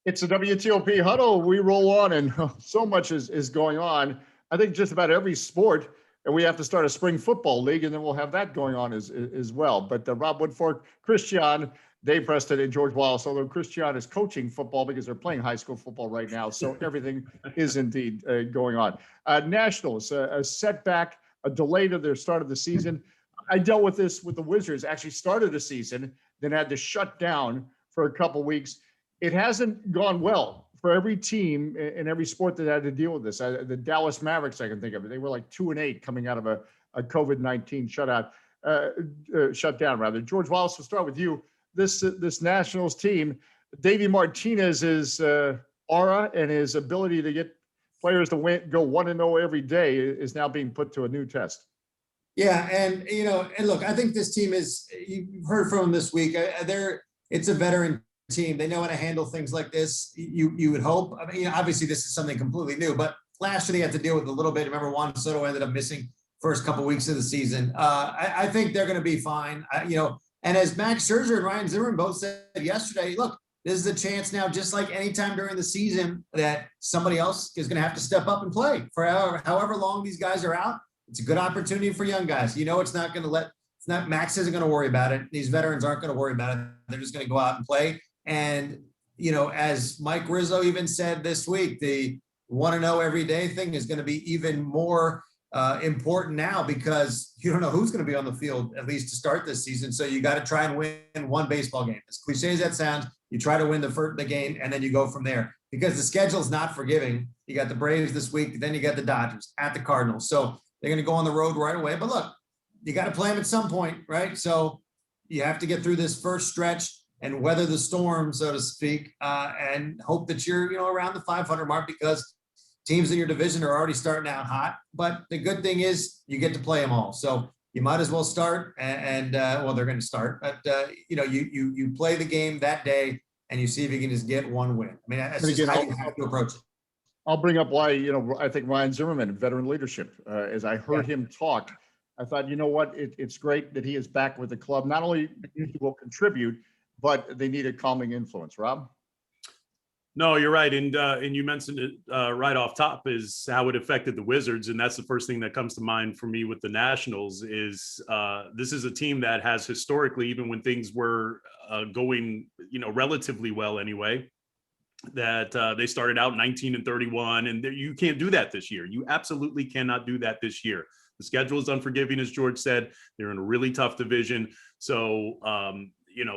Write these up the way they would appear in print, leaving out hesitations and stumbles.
It's a WTOP Huddle. We roll on, and so much is going on. I think just about every sport, and we have to start a spring football league, and then we'll have that going on as well. But Rob Woodfork, Cichon, Dave Preston, and George Wallace, although Cichon is coaching football because they're playing high school football right now. So everything is indeed going on. Nationals, a setback, a delay to their start of the season. I dealt with this with the Wizards, actually started the season, then had to shut down for a couple weeks. It hasn't gone well for every team in every sport that had to deal with this. The Dallas Mavericks, I can think of it. They were like 2-8 coming out of a COVID-19 shutdown rather. George Wallace, we'll start with you. This Nationals team, Davey Martinez's aura and his ability to get players to go 1-0 every day is now being put to a new test. Yeah, and look, I think this team you've heard from them this week. It's a veteran team. They know how to handle things like this. You would hope. I mean, obviously this is something completely new, but last year they had to deal with a little bit. Remember, Juan Soto ended up missing first couple weeks of the season. I think they're going to be fine. And as Max Scherzer and Ryan Zimmerman both said yesterday, look, this is a chance now, just like any time during the season, that somebody else is going to have to step up and play for however long these guys are out. It's a good opportunity for young guys. Max isn't going to worry about it. These veterans aren't going to worry about it. They're just going to go out and play. And, as Mike Rizzo even said this week, the 1-0 every day thing is going to be even more important now because you don't know who's going to be on the field, at least to start this season. So you got to try and win one baseball game. As cliche as that sounds, you try to win the game and then you go from there because the schedule is not forgiving. You got the Braves this week, then you got the Dodgers at the Cardinals. So they're going to go on the road right away. But look, you got to play them at some point, right? So you have to get through this first stretch and weather the storm, so to speak, and hope that you're, around the 500 mark because teams in your division are already starting out hot. But the good thing is you get to play them all. So you might as well start and they're going to start. But, you play the game that day and you see if you can just get one win. I mean, that's just how you have to approach it. I'll bring up why, I think Ryan Zimmerman, veteran leadership, as I heard him talk, I thought, it's great that he is back with the club. Not only he will contribute, but they need a calming influence. Rob? No, you're right. And you mentioned it right off top is how it affected the Wizards. And that's the first thing that comes to mind for me with the Nationals is this is a team that has historically, even when things were going, relatively well anyway, that they started out 19-31, and you can't do that this year. You absolutely cannot do that this year. The schedule is unforgiving, as George said. They're in a really tough division. So,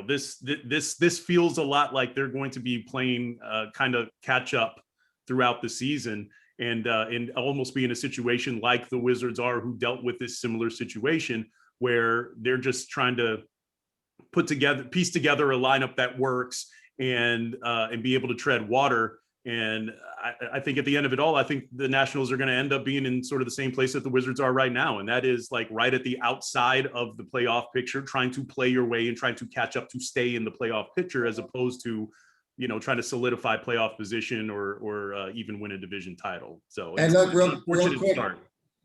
this feels a lot like they're going to be playing kind of catch up throughout the season and almost be in a situation like the Wizards are, who dealt with this similar situation where they're just trying to piece together a lineup that works and be able to tread water. And I think at the end of it all, I think the Nationals are going to end up being in sort of the same place that the Wizards are right now. And that is like right at the outside of the playoff picture, trying to play your way and trying to catch up to stay in the playoff picture, as opposed to, trying to solidify playoff position or even win a division title. So and look, real quick,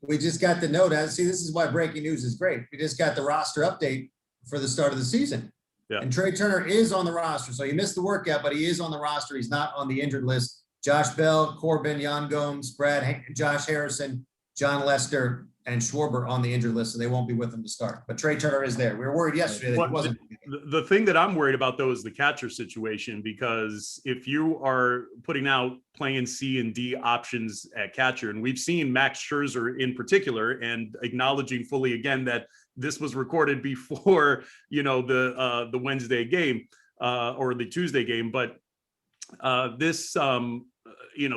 we just got the note. See, this is why breaking news is great. We just got the roster update for the start of the season. Yeah. And Trey Turner is on the roster. So he missed the workout, but he is on the roster. He's not on the injured list. Josh Bell, Corbin, Yan Gomes, Josh Harrison, John Lester, and Schwarber on the injured list, so they won't be with him to start. But Trey Turner is there. We were worried yesterday that he wasn't. The thing that I'm worried about, though, is the catcher situation, because if you are putting out playing C and D options at catcher, and we've seen Max Scherzer in particular, and acknowledging fully again that this was recorded before, the Wednesday game or the Tuesday game, but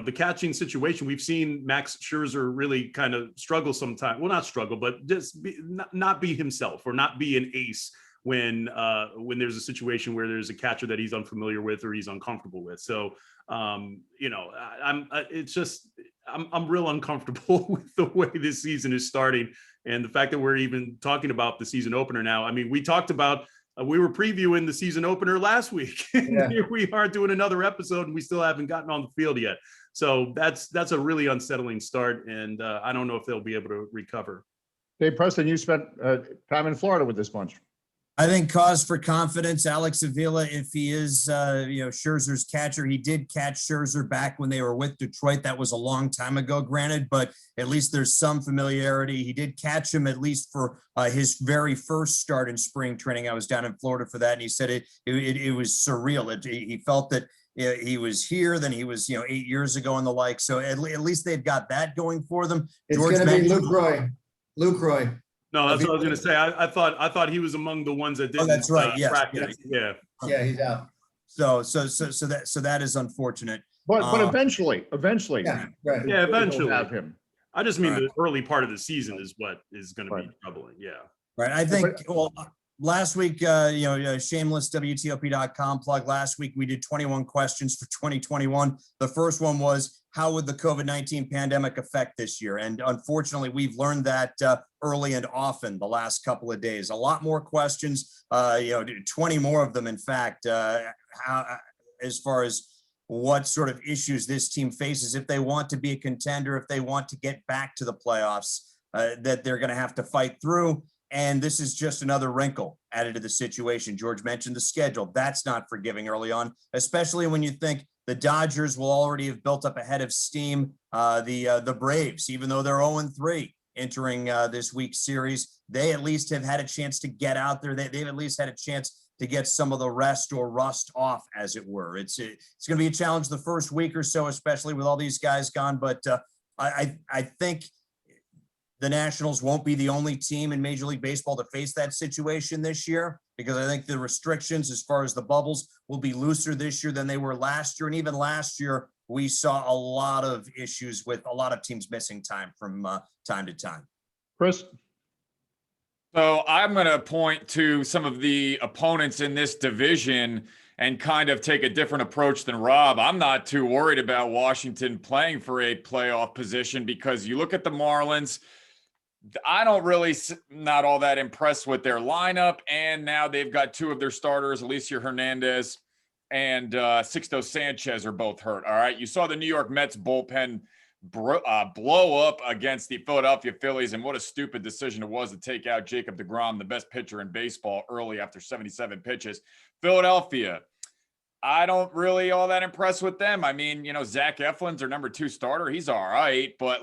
the catching situation, we've seen Max Scherzer really kind of struggle sometimes. Well, not struggle, but just not be himself or not be an ace when there's a situation where there's a catcher that he's unfamiliar with or he's uncomfortable with. So, I'm real uncomfortable with the way this season is starting. And the fact that we're even talking about the season opener now. I mean, we talked about, we were previewing the season opener last week. Yeah. Here we are doing another episode and we still haven't gotten on the field yet. So that's a really unsettling start. And I don't know if they'll be able to recover. Dave Preston, you spent time in Florida with this bunch. I think cause for confidence, Alex Avila, if he is, Scherzer's catcher, he did catch Scherzer back when they were with Detroit. That was a long time ago, granted, but at least there's some familiarity. He did catch him at least for his very first start in spring training. I was down in Florida for that, and he said it was surreal. He felt that he was here, then he was, 8 years ago and the like. So at least they've got that going for them. It's going to be Luke Roy. Luke Roy. No, that's what I was going to say. I thought he was among the ones that didn't. Oh, that's right. Yes, practice. yes. Yeah. Yeah, he's out. So that is unfortunate. But eventually, Yeah, right. Yeah, eventually. we'll have him. I just mean Right. the early part of the season is what is going to be Right. troubling. Yeah. Right. I think, well, last week, shameless WTOP.com plug. Last week, we did 21 questions for 2021. The first one was, how would the COVID-19 pandemic affect this year? And unfortunately, we've learned that early and often the last couple of days. A lot more questions, 20 more of them, in fact, as far as what sort of issues this team faces if they want to be a contender, if they want to get back to the playoffs, that they're going to have to fight through. And this is just another wrinkle added to the situation. George mentioned the schedule. That's not forgiving early on, especially when you think the Dodgers will already have built up a head of steam. The Braves, even though they're 0-3 entering this week's series, they at least have had a chance to get out there. They've at least had a chance to get some of the rest or rust off, as it were. It's going to be a challenge the first week or so, especially with all these guys gone. But I think the Nationals won't be the only team in Major League Baseball to face that situation this year, because I think the restrictions as far as the bubbles will be looser this year than they were last year. And even last year, we saw a lot of issues with a lot of teams missing time from time to time. Chris? So I'm going to point to some of the opponents in this division and kind of take a different approach than Rob. I'm not too worried about Washington playing for a playoff position, because you look at the Marlins, I don't really, not all that impressed with their lineup. And now they've got two of their starters, Alicia Hernandez and Sixto Sanchez, are both hurt. All right. You saw the New York Mets bullpen blow up against the Philadelphia Phillies. And what a stupid decision it was to take out Jacob deGrom, the best pitcher in baseball, early after 77 pitches. Philadelphia, I don't really all that impressed with them. I mean, Zach Eflin's their number 2 starter. He's all right, but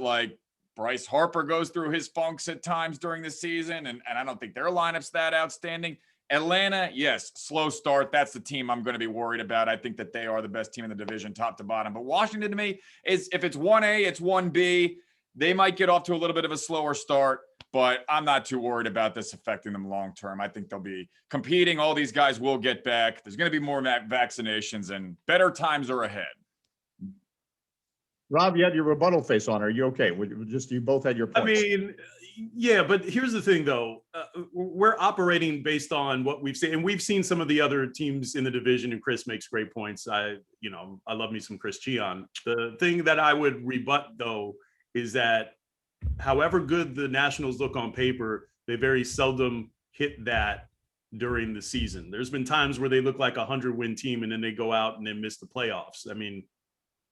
Bryce Harper goes through his funks at times during the season, and I don't think their lineup's that outstanding. Atlanta, yes, slow start. That's the team I'm going to be worried about. I think that they are the best team in the division, top to bottom. But Washington, to me, is, if it's 1A, it's 1B. They might get off to a little bit of a slower start, but I'm not too worried about this affecting them long term. I think they'll be competing. All these guys will get back. There's going to be more vaccinations, and better times are ahead. Rob, you had your rebuttal face on. Are you okay? You both had your points. I mean, yeah, but here's the thing, though. We're operating based on what we've seen, and we've seen some of the other teams in the division, and Chris makes great points. I love me some Chris Cichon. The thing that I would rebut, though, is that however good the Nationals look on paper, they very seldom hit that during the season. There's been times where they look like a 100-win team, and then they go out and then miss the playoffs. I mean,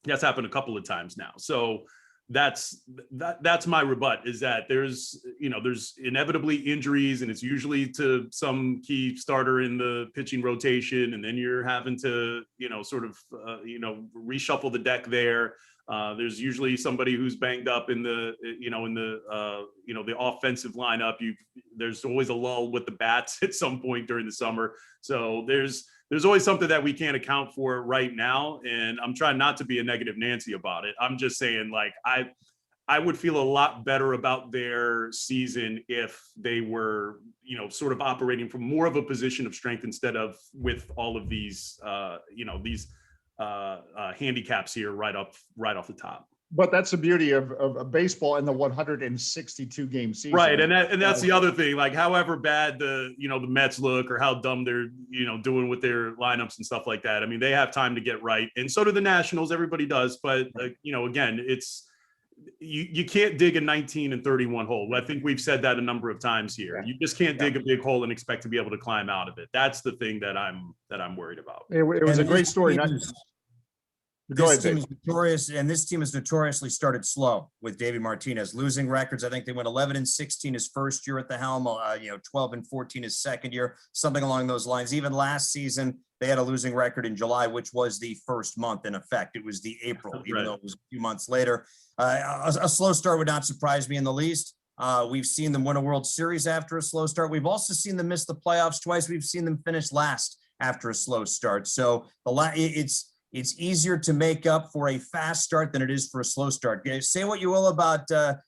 that's happened a couple of times now. So that's my rebut, is that there's inevitably injuries, and it's usually to some key starter in the pitching rotation. And then you're having to, reshuffle the deck there. There's usually somebody who's banged up in the offensive lineup. There's always a lull with the bats at some point during the summer. So there's always something that we can't account for right now. And I'm trying not to be a negative Nancy about it. I'm just saying, I would feel a lot better about their season if they were, sort of operating from more of a position of strength instead of with all of these, handicaps here right off the top. But that's the beauty of baseball and the 162 game season. Right. And that's the other thing, however bad the Mets look, or how dumb they're, doing with their lineups and stuff like that. I mean, they have time to get right. And so do the Nationals. Everybody does. But, again, it's, you can't dig a 19-31 hole. I think we've said that a number of times here. You just can't dig a big hole and expect to be able to climb out of it. That's the thing that I'm worried about. It was a great story. Go This ahead, team Dave. is notorious, and this team has notoriously started slow with Davey Martinez losing records. I think they went 11-16 his first year at the helm, 12-14 his second year, something along those lines. Even last season, they had a losing record in July, which was the first month in effect. It was the April, even Right. though it was a few months later. A slow start would not surprise me in the least. We've seen them win a World Series after a slow start. We've also seen them miss the playoffs twice. We've seen them finish last after a slow start. So it's easier to make up for a fast start than it is for a slow start. Say what you will about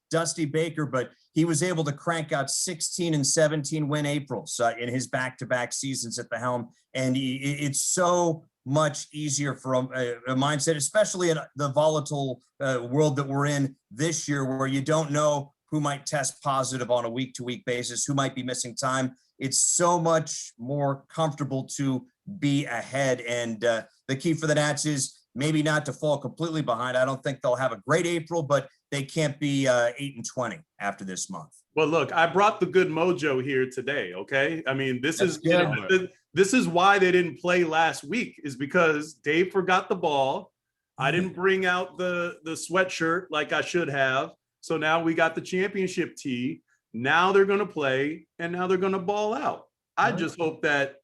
Dusty Baker, but he was able to crank out 16 and 17 win Aprils in his back-to-back seasons at the helm. And it's so much easier for a mindset, especially in the volatile world that we're in this year, where you don't know who might test positive on a week-to-week basis, who might be missing time. It's so much more comfortable to be ahead. And the key for the Nats is maybe not to fall completely behind. I don't think they'll have a great April, but they can't be 8-20 after this month. Well, look, I brought the good mojo here today. Okay. I mean, this That's is, good. this is why they didn't play last week, is because Dave forgot the ball. I didn't bring out the sweatshirt like I should have. So now we got the championship tee. Now they're going to play, and now they're going to ball out. I just hope that,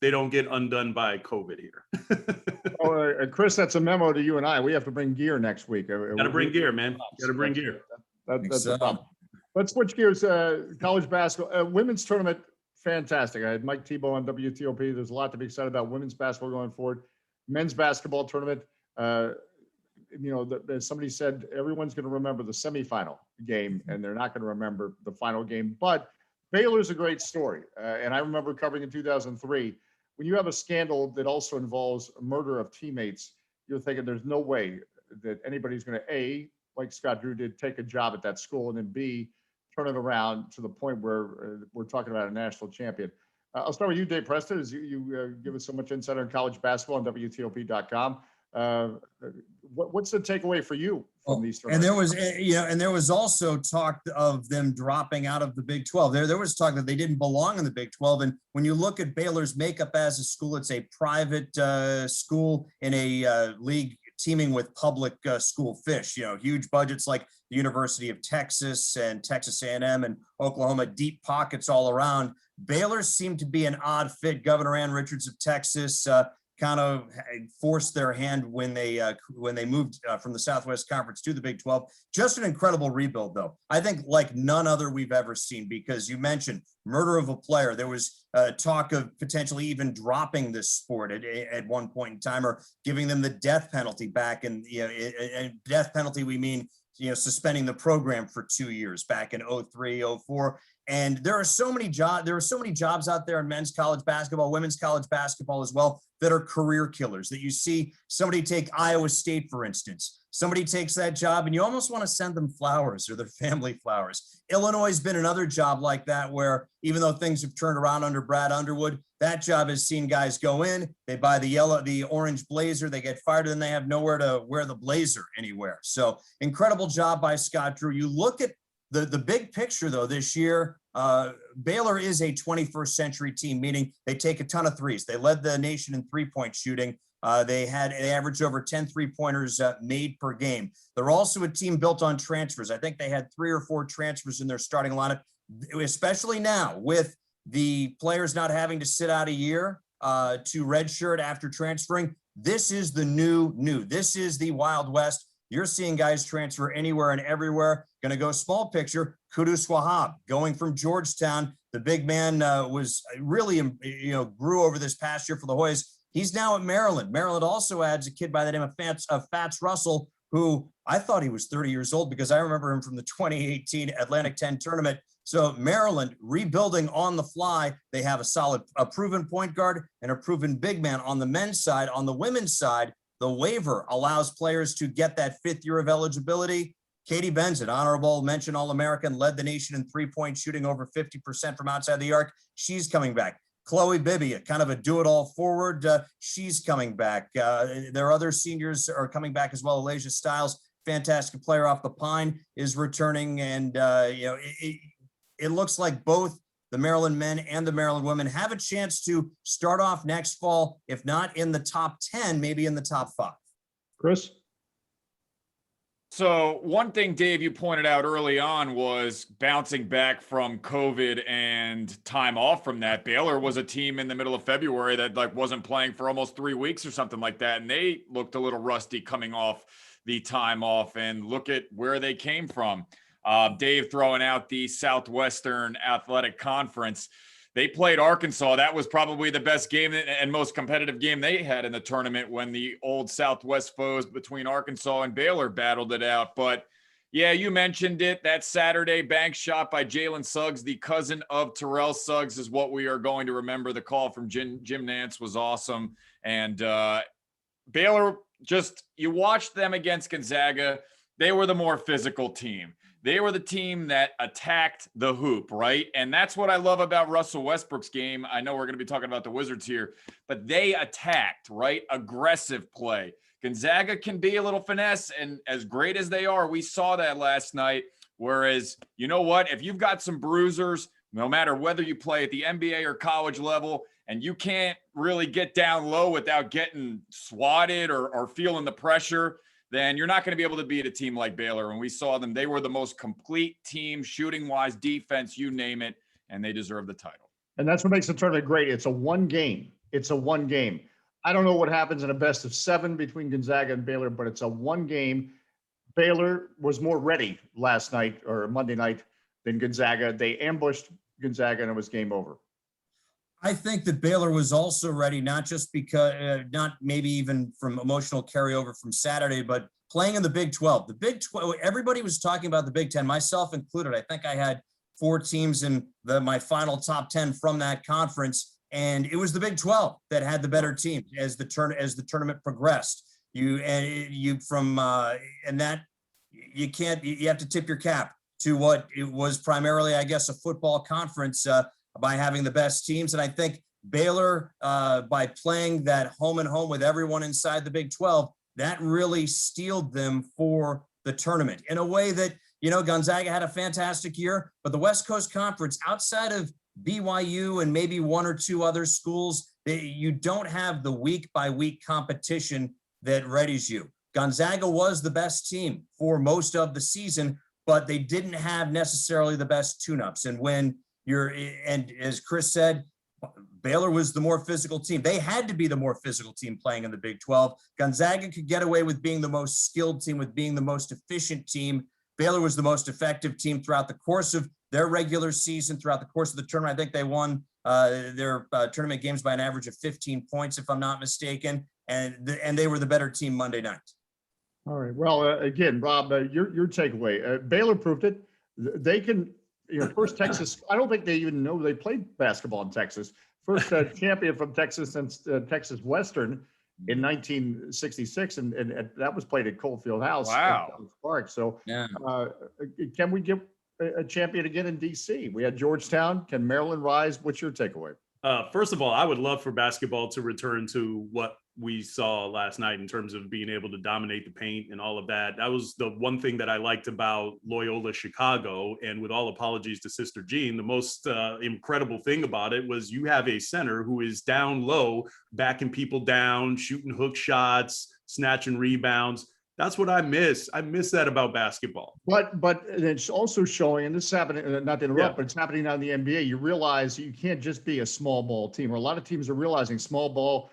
they don't get undone by COVID here. Chris, that's a memo to you and I. We have to bring gear next week. Got to bring gear, man. Got to bring gear. That's a problem. Let's switch gears. College basketball, women's tournament, fantastic. I had Mike Tebow on WTOP. There's a lot to be excited about women's basketball going forward. Men's basketball tournament, as somebody said, everyone's going to remember the semifinal game, and they're not going to remember the final game. But Baylor's a great story, and I remember covering in 2003. When you have a scandal that also involves a murder of teammates, you're thinking there's no way that anybody's going to, A, like Scott Drew did, take a job at that school, and then B, turn it around to the point where we're talking about a national champion. I'll start with you, Dave Preston, as you give us so much insight on college basketball on WTOP.com. What's the takeaway for you from these tournaments? And there was also talk of them dropping out of the Big 12. There was talk that they didn't belong in the Big 12. And when you look at Baylor's makeup as a school, it's a private school in a league teaming with public school fish. Huge budgets like the University of Texas and Texas A&M and Oklahoma, deep pockets all around. Baylor seemed to be an odd fit. Governor Ann Richards of Texas kind of forced their hand when they moved from the Southwest Conference to the Big 12. Just an incredible rebuild, though. I think like none other we've ever seen, because you mentioned murder of a player. There was talk of potentially even dropping this sport at one point in time, or giving them the death penalty back. And death penalty, we mean suspending the program for 2 years back in 03, 04. And there are so many jobs out there in men's college basketball, women's college basketball as well, that are career killers. That you see somebody take Iowa State, for instance. Somebody takes that job and you almost want to send them flowers or their family flowers. Illinois has been another job like that, where even though things have turned around under Brad Underwood, that job has seen guys go in, they buy the orange blazer, they get fired, and they have nowhere to wear the blazer anywhere. So incredible job by Scott Drew. You look at the big picture, though, this year, Baylor is a 21st century team, meaning they take a ton of threes. They led the nation in three-point shooting. They averaged over 10 3-pointers made per game. They're also a team built on transfers. I think they had 3 or 4 transfers in their starting lineup, especially now with the players not having to sit out a year to redshirt after transferring. This is the new. This is the Wild West. You're seeing guys transfer anywhere and everywhere. Going to go small picture. Kudus Wahab going from Georgetown. The big man was really, grew over this past year for the Hoyas. He's now at Maryland. Maryland also adds a kid by the name of Fats Russell, who I thought he was 30 years old because I remember him from the 2018 Atlantic 10 tournament. So Maryland rebuilding on the fly. They have a proven point guard and a proven big man on the men's side. On the women's side, the waiver allows players to get that 5th year of eligibility. Katie Benson, honorable mention All-American, led the nation in 3-point shooting, over 50% from outside the arc. She's coming back. Chloe Bibby, kind of a do-it-all forward. She's coming back. Their other seniors are coming back as well. Alasia Stiles, fantastic player off the Pine, is returning. And, it looks like both the Maryland men and the Maryland women have a chance to start off next fall, if not in the top 10, maybe in the top 5. Chris? So one thing, Dave, you pointed out early on was bouncing back from COVID and time off from that. Baylor was a team in the middle of February that like wasn't playing for almost 3 weeks or something like that. And they looked a little rusty coming off the time off, and look at where they came from. Dave throwing out the Southwestern Athletic Conference. They played Arkansas. That was probably the best game and most competitive game they had in the tournament when the old Southwest foes between Arkansas and Baylor battled it out. But yeah, you mentioned it. That Saturday bank shot by Jalen Suggs, the cousin of Terrell Suggs, is what we are going to remember. The call from Jim Nantz was awesome. And Baylor, just you watched them against Gonzaga. They were the more physical team. They were the team that attacked the hoop, right? And that's what I love about Russell Westbrook's game. I know we're going to be talking about the Wizards here, but they attacked, right? Aggressive play. Gonzaga can be a little finesse, and as great as they are, we saw that last night. Whereas, you know what? If you've got some bruisers, no matter whether you play at the NBA or college level, and you can't really get down low without getting swatted or feeling the pressure, then you're not going to be able to beat a team like Baylor. And we saw them. They were the most complete team, shooting-wise, defense, you name it, and they deserve the title. And that's what makes the tournament great. It's a one game. It's a one game. I don't know what happens in a best of 7 between Gonzaga and Baylor, but it's a one game. Baylor was more ready last night or Monday night than Gonzaga. They ambushed Gonzaga, and it was game over. I think that Baylor was also ready, not just because, not maybe even from emotional carryover from Saturday, but playing in the Big 12. The Big 12, everybody was talking about the Big 10, myself included. I think I had 4 teams in my final top 10 from that conference, and it was the Big 12 that had the better teams as the tournament progressed. You have to tip your cap to what it was primarily, I guess, a football conference. By having the best teams. And I think Baylor, by playing that home and home with everyone inside the Big 12, that really steeled them for the tournament in a way that, Gonzaga had a fantastic year, but the West Coast Conference, outside of BYU and maybe 1 or 2 other schools, you don't have the week-by-week competition that readies you. Gonzaga was the best team for most of the season, but they didn't have necessarily the best tune-ups. And and as Chris said, Baylor was the more physical team. They had to be the more physical team playing in the Big 12. Gonzaga could get away with being the most skilled team, with being the most efficient team. Baylor was the most effective team throughout the course of their regular season, throughout the course of the tournament. I think they won their tournament games by an average of 15 points, if I'm not mistaken. And they were the better team Monday night. All right. Well, again, Rob, your takeaway. Baylor proved it. They can. First Texas, I don't think they even know they played basketball in Texas. First champion from Texas since Texas Western in 1966, and that was played at Coalfield House. Wow. Park. So Yeah. Can we get a champion again in D.C.? We had Georgetown. Can Maryland rise? What's your takeaway? First of all, I would love for basketball to return to what we saw last night in terms of being able to dominate the paint and all of that. That was the one thing that I liked about Loyola Chicago. And with all apologies to Sister Jean, the most incredible thing about it was you have a center who is down low, backing people down, shooting hook shots, snatching rebounds. That's what I miss. I miss that about basketball. But it's also showing, and this is happening, not to interrupt, but it's happening now in the NBA. You realize you can't just be a small ball team, or a lot of teams are realizing small ball,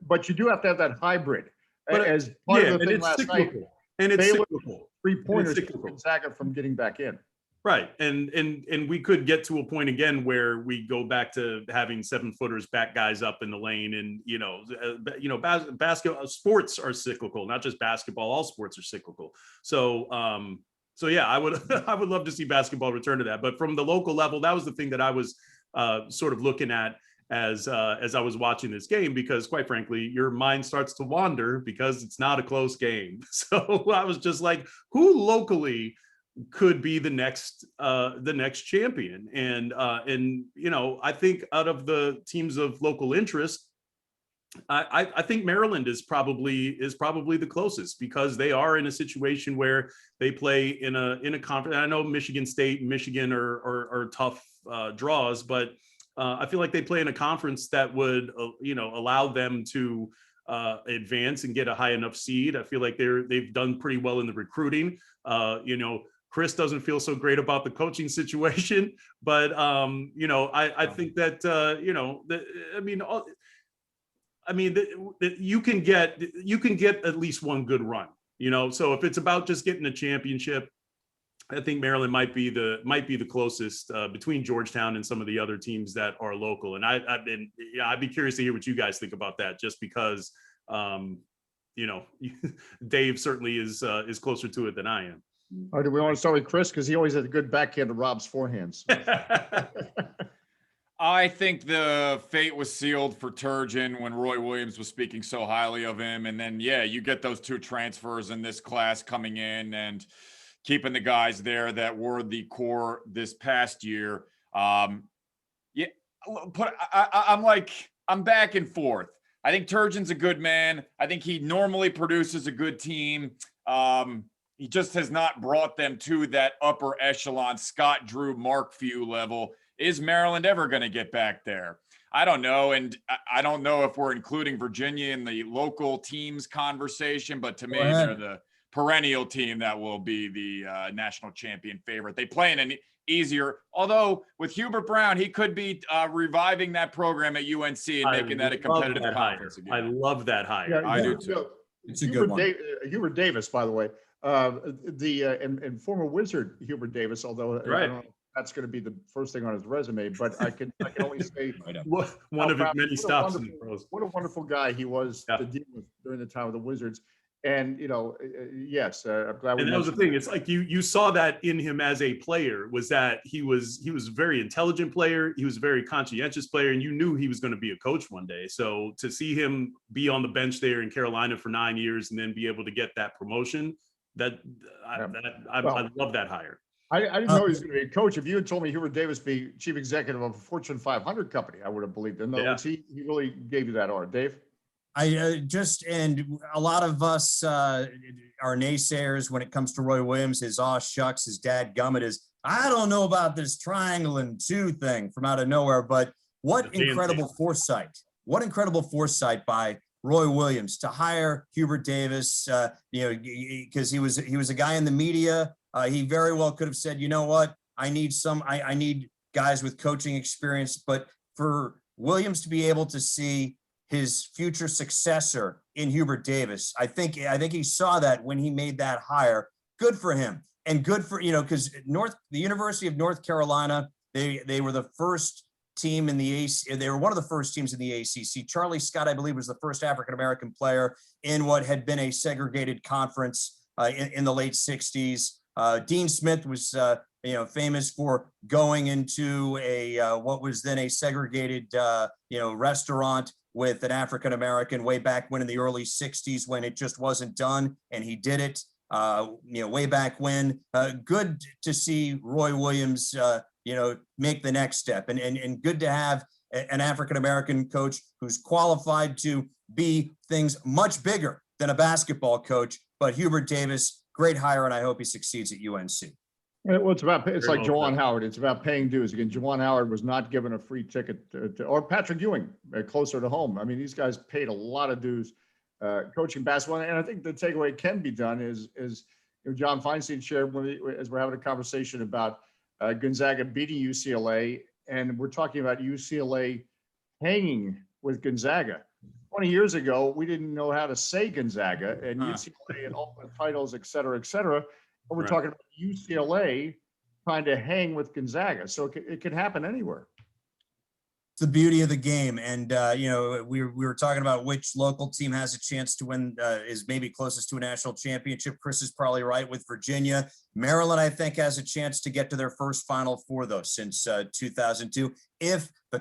but you do have to have that hybrid. But as part of the thing last cyclical. night, And it's Baylor cyclical. 3 pointers cyclical. kept Gonzaga from getting back in. Right. And we could get to a point again where we go back to having 7-footers back guys up in the lane. And, basketball sports are cyclical, not just basketball. All sports are cyclical. So yeah, I would love to see basketball return to that. But from the local level, that was the thing that I was sort of looking at as I was watching this game, because quite frankly, your mind starts to wander because it's not a close game. So I was just like, who locally could be the next champion? And I think out of the teams of local interest, I think Maryland is probably the closest, because they are in a situation where they play in a conference. I know Michigan State and Michigan are tough draws, but I feel like they play in a conference that would allow them to advance and get a high enough seed. I feel like they've done pretty well in the recruiting. Chris doesn't feel so great about the coaching situation, but I think that you can get at least one good run. So if it's about just getting a championship, I think Maryland might be the closest between Georgetown and some of the other teams that are local. And I'd be curious to hear what you guys think about that, just because Dave certainly is closer to it than I am. Or do we want to start with Chris? Because he always had a good backhand to Rob's forehands. I think the fate was sealed for Turgeon when Roy Williams was speaking so highly of him. And then, you get those 2 transfers in this class coming in and keeping the guys there that were the core this past year. I'm back and forth. I think Turgeon's a good man. I think he normally produces a good team. He just has not brought them to that upper echelon Scott Drew, Mark Few level. Is Maryland ever going to get back there? I don't know. And I don't know if we're including Virginia in the local teams conversation, but to me, they're the perennial team that will be the national champion favorite. They play in an easier, although with Hubert Brown, he could be reviving that program at UNC and making that a competitive conference again. I love that hire. Yeah, I do too. It's a good one. Hubert Davis, by the way, and former Wizard Hubert Davis, although I don't know if that's going to be the first thing on his resume, but I can only say one of his many stops in the pros. What a wonderful guy he was to deal with during the time of the Wizards. And yes, I'm glad. And that was the thing. It's like you saw that in him as a player, was that he was a very intelligent player. He was a very conscientious player, and you knew he was going to be a coach one day. So to see him be on the bench there in Carolina for 9 years and then be able to get that promotion, I love that hire. I didn't know he was going to be a coach. If you had told me Hubert Davis be chief executive of a Fortune 500 company, I would have believed it. In other words, he really gave you that order. Dave? And a lot of us are naysayers when it comes to Roy Williams. His shucks, his dad gummit is, I don't know about this triangle and 2 thing from out of nowhere, but what incredible foresight. What incredible foresight by Roy Williams to hire Hubert Davis, because he was a guy in the media. He very well could have said, you know what, I need guys with coaching experience, but for Williams to be able to see his future successor in Hubert Davis, I think he saw that when he made that hire. Good for him, and good for, because the University of North Carolina, they were the first team in the AC. They were one of the first teams in the ACC. Charlie Scott, I believe, was the first African-American player in what had been a segregated conference in the late 60s. Dean Smith was, famous for going into what was then a segregated, restaurant with an African-American way back when in the early 60s when it just wasn't done. And he did it, way back when. Good to see Roy Williams, make the next step, and good to have an African-American coach who's qualified to be things much bigger than a basketball coach. But Hubert Davis, great hire, and I hope he succeeds at UNC. Well, it's like Juwan Howard. It's about paying dues. Again, Juwan Howard was not given a free ticket or Patrick Ewing, closer to home. I mean, these guys paid a lot of dues coaching basketball. And I think the takeaway can be done is John Feinstein shared as we're having a conversation about Gonzaga beating UCLA, and we're talking about UCLA hanging with Gonzaga. 20 years ago, we didn't know how to say Gonzaga, and UCLA and all the titles, et cetera, et cetera. But we're talking about UCLA trying to hang with Gonzaga. So it can happen anywhere. It's the beauty of the game. And, we were talking about which local team has a chance to win, is maybe closest to a national championship. Chris is probably right with Virginia. Maryland, I think, has a chance to get to their first Final Four, though, since 2002. If the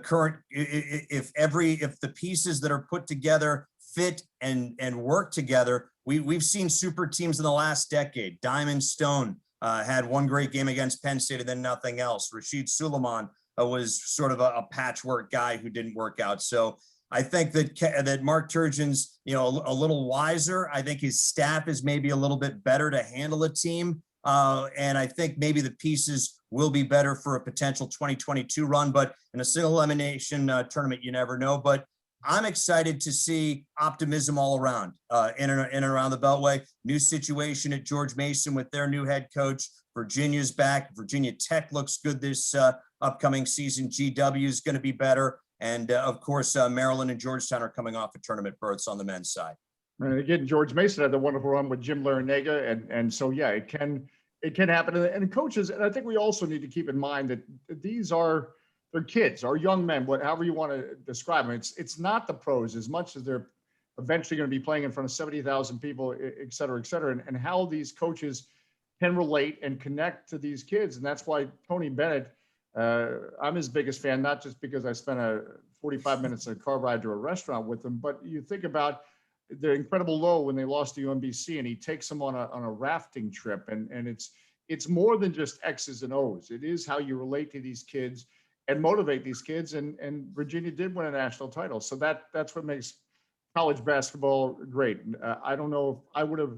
pieces that are put together fit and work together, we've seen super teams in the last decade. Diamond Stone had one great game against Penn State and then nothing else. Rashid Suleiman was sort of a patchwork guy who didn't work out. So I think that Mark Turgeon's, a little wiser. I think his staff is maybe a little bit better to handle a team. And I think maybe the pieces will be better for a potential 2022 run, but in a single elimination tournament, you never know. But I'm excited to see optimism all around in and around the Beltway. New situation at George Mason with their new head coach. Virginia's back. Virginia Tech looks good this upcoming season. GW is going to be better. And of course, Maryland and Georgetown are coming off of tournament berths on the men's side. And again, George Mason had the wonderful run with Jim Larinaga, and so yeah, it can happen. And coaches, and I think we also need to keep in mind that they're kids, or young men, however you want to describe them. It's not the pros as much as they're eventually going to be playing in front of 70,000 people, et cetera, and how these coaches can relate and connect to these kids. And that's why Tony Bennett, I'm his biggest fan, not just because I spent 45 minutes in a car ride to a restaurant with him, but you think about the incredible low when they lost to UMBC, and he takes them on a rafting trip. And it's more than just X's and O's. It is how you relate to these kids and motivate these kids. And Virginia did win a national title. So that's what makes college basketball great. I don't know if I would have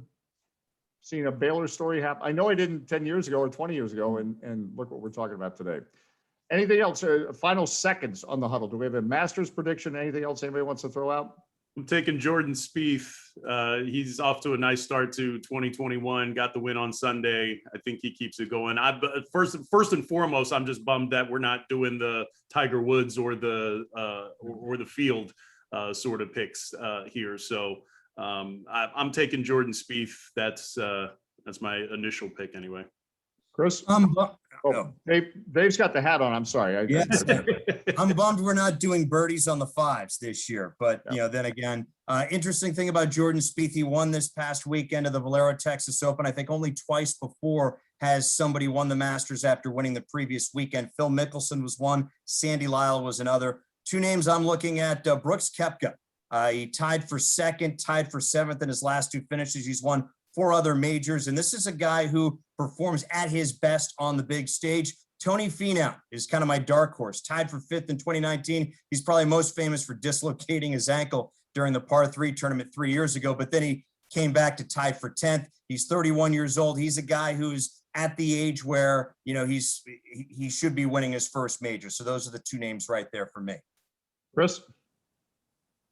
seen a Baylor story happen. I know I didn't 10 years ago or 20 years ago, and look what we're talking about today. Anything else? Final seconds on the huddle. Do we have a Masters prediction? Anything else anybody wants to throw out? I'm taking Jordan Spieth. He's off to a nice start to 2021. Got the win on Sunday. I think he keeps it going. First and foremost, I'm just bummed that we're not doing the Tiger Woods or the field sort of picks here. So I'm taking Jordan Spieth. That's my initial pick anyway. Chris? Dave's got the hat on. I'm sorry. Yes. I'm bummed we're not doing birdies on the fives this year. But, then again, interesting thing about Jordan Spieth, he won this past weekend of the Valero Texas Open. I think only twice before has somebody won the Masters after winning the previous weekend. Phil Mickelson was one. Sandy Lyle was another. Two names I'm looking at, Brooks Koepka. He tied for second, tied for seventh in his last two finishes. He's won 4 other majors. And this is a guy who performs at his best on the big stage. Tony Finau is kind of my dark horse, tied for 5th in 2019. He's probably most famous for dislocating his ankle during the par 3 tournament 3 years ago, but then he came back to tied for 10th. He's 31 years old. He's a guy who's at the age where, he should be winning his first major. So those are the two names right there for me. Chris?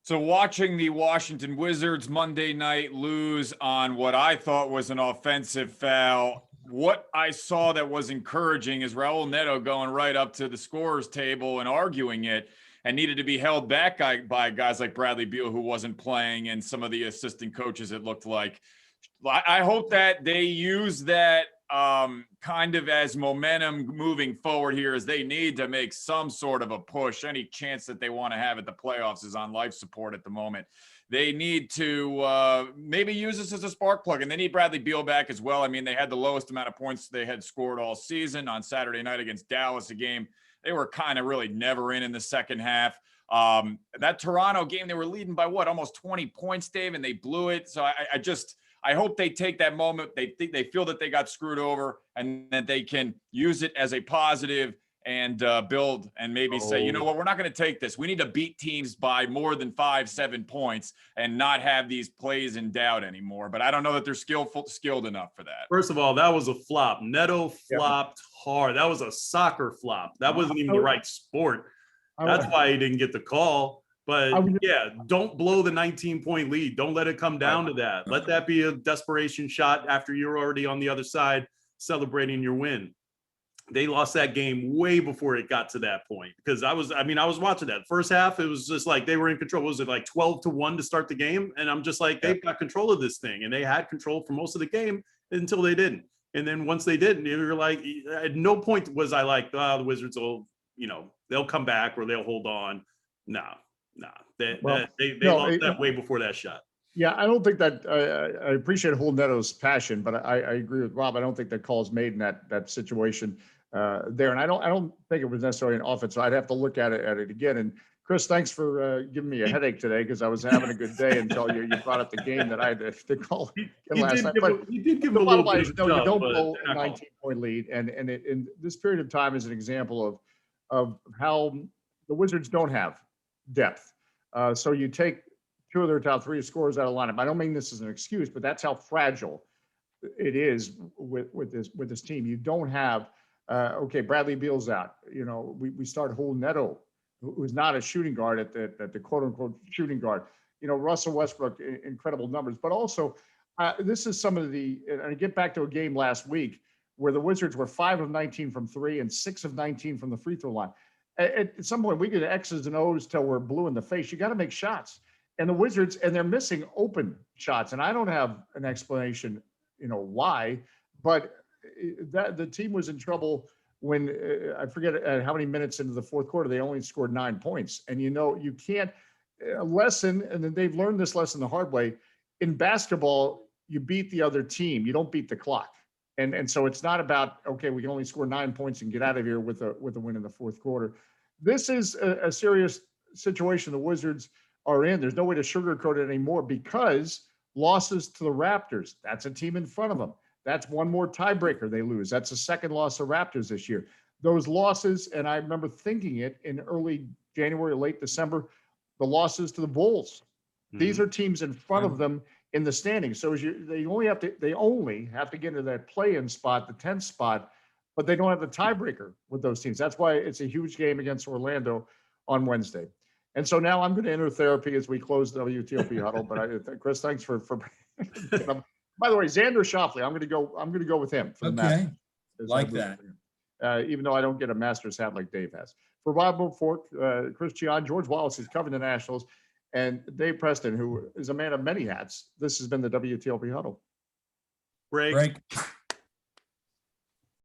So watching the Washington Wizards Monday night lose on what I thought was an offensive foul, what I saw that was encouraging is Raul Neto going right up to the scorer's table and arguing it, and needed to be held back by guys like Bradley Beal, who wasn't playing, and some of the assistant coaches, it looked like. I hope that they use that kind of as momentum moving forward here, as they need to make some sort of a push. Any chance that they want to have at the playoffs is on life support at the moment. They need to maybe use this as a spark plug, and they need Bradley Beal back as well. I mean, they had the lowest amount of points they had scored all season on Saturday night against Dallas, a game they were kind of really never in the second half. That Toronto game, they were leading by almost 20 points, Dave, and they blew it. So I hope they take that moment. They feel that they got screwed over, and that they can use it as a positive and build, and maybe say, you know what, we're not going to take this. We need to beat teams by more than 5-7 points and not have these plays in doubt anymore. But I don't know that they're skilled enough for that. First of all, that was a flop. Neto flopped hard. That was a soccer flop. That wasn't even the right sport. That's why he didn't get the call. But don't blow the 19-point lead. Don't let it come down to that. Let that be a desperation shot after you're already on the other side celebrating your win. They lost that game way before it got to that point, because I was watching that first half. It was just like they were in control. Was it like 12-1 to start the game? And I'm just like, they've got control of this thing, and they had control for most of the game until they didn't. And then once they didn't, you were like, at no point was I like, the Wizards will, they'll come back or they'll hold on. No. They lost that way before that shot. Yeah, I don't think that I appreciate Neto's passion, but I agree with Rob. I don't think that call is made in that situation there, and I don't think it was necessarily an offense. So I'd have to look at it again. And Chris, thanks for giving me a headache today, because I was having a good day until you brought up the game that I had to call last night. But you did give him a little bit of you don't blow a 19-point lead, and this period of time is an example of how the Wizards don't have depth. So you take 2 of their top 3 scorers out of lineup. I don't mean this as an excuse, but that's how fragile it is with this team. You don't have Bradley Beal's out. We start Neto who's not a shooting guard at the quote unquote shooting guard. You know, Russell Westbrook, incredible numbers, but also this is some of the, and I get back to a game last week where the Wizards were 5 of 19 from 3 and 6 of 19 from the free throw line. At some point, we get X's and O's till we're blue in the face. You got to make shots. And the Wizards, and they're missing open shots. And I don't have an explanation, you know, why, but that the team was in trouble when I forget how many minutes into the fourth quarter, they only scored 9 points. And, you know, you can't, a lesson, and then they've learned this lesson the hard way. In basketball, you beat the other team. You don't beat the clock. And so it's not about, okay, we can only score 9 points and get out of here with a win in the fourth quarter. This is a serious situation the Wizards are in. There's no way to sugarcoat it anymore because losses to the Raptors, that's a team in front of them. That's one more tiebreaker they lose. That's the second loss of Raptors this year. Those losses, and I remember thinking it in early January, late December, the losses to the Bulls. These are teams in front of them in the standings. So they only have to get into that play-in spot, the 10th spot, but they don't have the tiebreaker with those teams. That's why it's a huge game against Orlando on Wednesday. And so now I'm going to enter therapy as we close the WTOP huddle. But Chris, thanks for. By the way, Xander Schauffele, I'm going to go with him. For the Okay, Masters. like that. Even though I don't get a Masters hat like Dave has. For Rob Woodfork, Chris Cichon, George Wallace, who's covering the Nationals, and Dave Preston, who is a man of many hats. This has been the WTOP huddle. Break. Break.